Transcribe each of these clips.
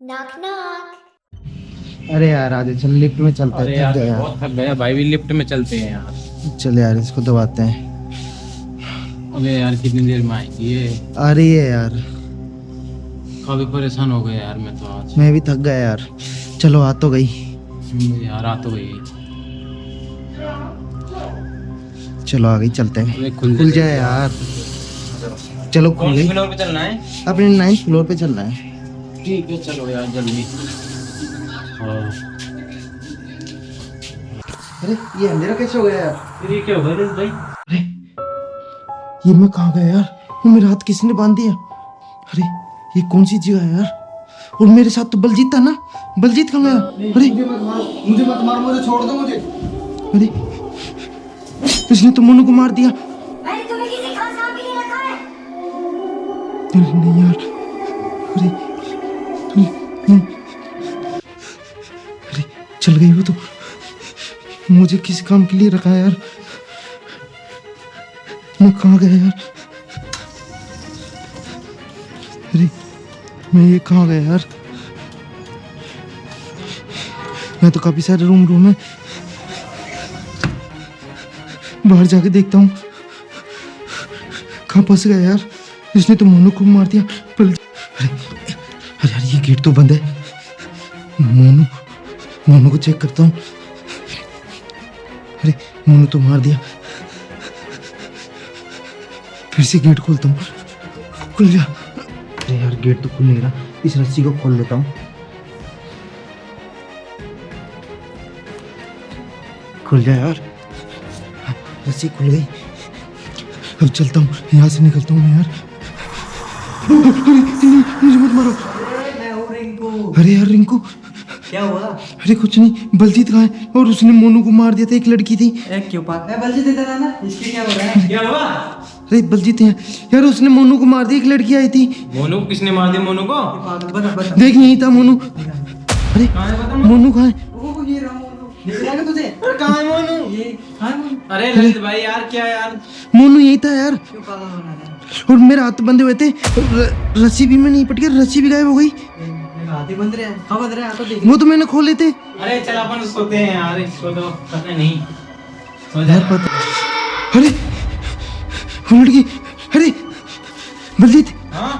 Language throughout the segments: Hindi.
Knock knock. अरे यार आज चल लिफ्ट में चलते अरे हैं, यार थक गए बहुत थक गया भाई, भी लिफ्ट में चलते हैं यार। चल यार इसको दबाते हैं। अबे यार कितनी देर में आएगी ये? आ रही है यार। काफी परेशान हो गया यार मैं तो आज। मैं भी थक गया यार। चलो आ तो गई। यार आ तो गई। चलो आ गई, चलते हैं। अबे खुल जाए यार। चलो खुल गई। फ्लोर पे चलना है? अपने 9th फ्लोर पे चलना है। ठीक है चलो यार जल्दी। अरे ये अंधेरा कैसे हो गया यार? फिर ये क्या हो गया भाई? अरे ये मैं कहाँ गया यार? ये मेरा हाथ किसने बांध दिया? अरे ये कौन सी जगह है यार? और मेरे साथ तो बलजीत था ना? बलजीत कहाँ गया? अरे मुझे मत मार, मुझे छोड़ दो मुझे। अरे इसने तो मोनू को मार दिया। मैंने तुम्हें किसी खास काम के लिए रखा है। अरे नहीं यार। अरे अरे चल गई वो तो। मुझे किस काम के लिए रखा है यार? मैं कहाँ गया यार? अरे मैं ये कहाँ गया यार? मैं तो काफी सारे रूम है। बाहर जाके देखता हूँ कहाँ फंस गया यार। इसने तो मोनू को मार दिया। अरे अरे यार ये गेट तो बंद है। मोनू को चेक करता हूँ। अरे मोनू तो मार दिया। फिर से गेट खोलता हूँ। खुल जा। अरे यार गेट तो खुल नहीं रहा। इस रस्सी को खोल लेता हूँ। खुल जा यार। रस्सी खुल गई। अब चलता हूँ, यहाँ से निकलता हूँ मैं यार। अरे नहीं, मुझे मत मारो। मैं हूँ रिंकू। अरे यार रिंकू। क्या हुआ? अरे कुछ नहीं, बलजीत कहाँ है? और उसने मोनू को मार दिया था। एक लड़की थी। क्यों पागल है? बल्जी देता रहा ना, इसके क्या हो रहा है? क्या हुआ? अरे बलजीत है यार। उसने मोनू को मार दिया। एक लड़की आई थी। मोनू को किसने मार दिया? मोनू को? पागल बता बता। देख यही था मोनू। अरे कहाँ है पता? मोनू कहाँ है? वो ये रहा मोनू। दिख रहा है तुझे? कहाँ है मोनू? ये हाँ मोनू। अरे ललित भाई यार क्या यार? मोनू यही था यार। क्यों पागल होना है? और मेरे हाथ बंधे हुए थे। रस्सी भी में नहीं पट गया। रस्सी भी गायब हो गई। मेरे हाथ ही बंद रहे हैं। हाँ बंद रहे हैं, तो देख। वो तो मैंने खोले थे अरे चल अपन सोते हैं यार, इसको तो पता नहीं। सो जा। यार। पता अरे वो लड़की। अरे बलजीत हाँ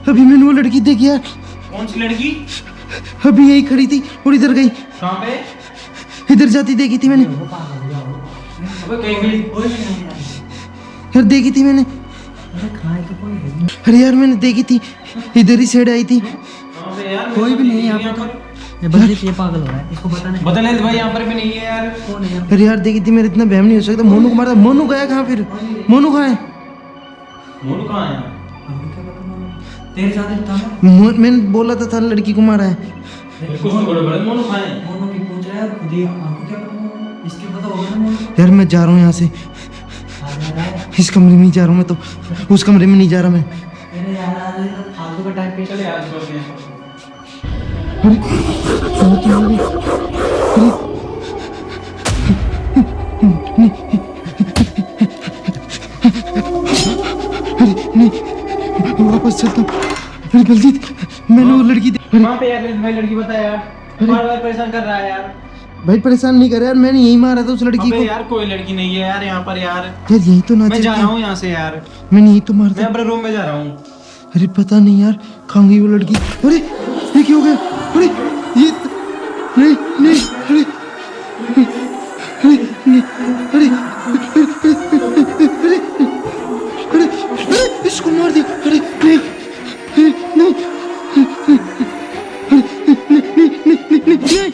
अभी मैंने वो लड़की देखी यार। कौन सी लड़की? अभी यही खड़ी थी और इधर गई। कहाँ पे? इधर जाती देखी थी मैंने। अबे कहीं गई? कोई भी नहीं है। यार देखी थी मैंने। अरे कहाँ है तो कोई है? अरे यार मैंने देखी थी। इधर ही साइड आई थी। कहाँ पे यार? कोई भी नहीं है यहाँ पर। ये बल्जी ये पागल हो रहा है, इसको पता नहीं। बता ललित भाई यहाँ पर भी नहीं है यार। कौन है यहाँ? अरे यार देखी थी। मेरे इतना बहम नहीं हो सकता। मोनू को मारा। मोनू गया कहाँ फिर? मोनू कहाँ है? मोनू कहाँ है? हमको क्या पता मोनू? तेरे साथ ही था ना? मैंने बोला था लड़की को मारा है। कुछ तो बड़े बड़े मोनू कहाँ है? मोनू की पूछ रहा है खुद ही। हमको क्या पता मोनू? इसके पता होगा ना मोनू को? यार मैं जा रहा हूँ यहाँ से। आ रहा है। इस कमरे में ही जा रहा हूँ मैं तो। उस कमरे में नहीं जा रहा मैं। अरे यार आ रहा है, फालतू का टाइम पे चले यार सोते हैं। अरे वो तो आ गई। अरे अरे नहीं, वापस चलता हूँ। अरे बलजीत मैंने वो लड़की कहाँ पे यार ललित भाई? लड़की बता यार, बार बार परेशान कर रहा है यार। भाई परेशान नहीं कर यार। मैंने यही मारा था उस लड़की अबे को। यार कोई लड़की नहीं है यार यहाँ पर यार। यार यही तो मैं नाच जा रही रहा थी। हूँ यहाँ से यार। मैंने यही तो मारा मैं था। अपने रूम में जा रहा हूँ। अरे पता नहीं यार कहाँ गई वो लड़की। अरे ये क्या हो गया? अरे ये नहीं नहीं। अरे अरे नहीं। अरे अरे अरे अरे इसको मार दिया। अरे नहीं नहीं नहीं नहीं नहीं नहीं नहीं नहीं